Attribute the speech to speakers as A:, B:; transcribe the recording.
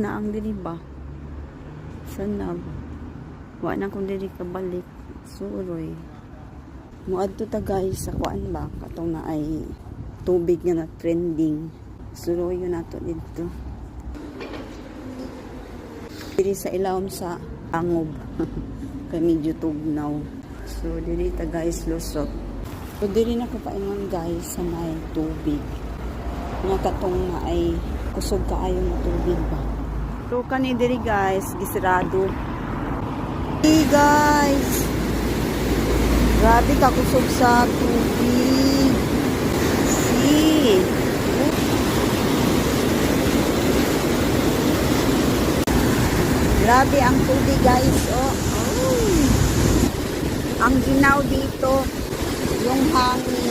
A: na ang diri ba? Sana wa na kung diri ka balik. Suroy. Muadto ta guys sa kuan ba? Katong na ay tubig nga na trending. Suroy yun nato dito. Diri sa ilawom sa Angob. Kay medyo tugnaw. So diri ta guys lusot. So diri na ko paingon guys sa may tubig. Nga katong na ay kusog kaayo ng tubig ba. So kani diri guys gisirado. Hey guys. Grabe ka kusog sa tubig. See. Grabe ang tubig guys. Oh. Ang ginaw dito. Yung hangin.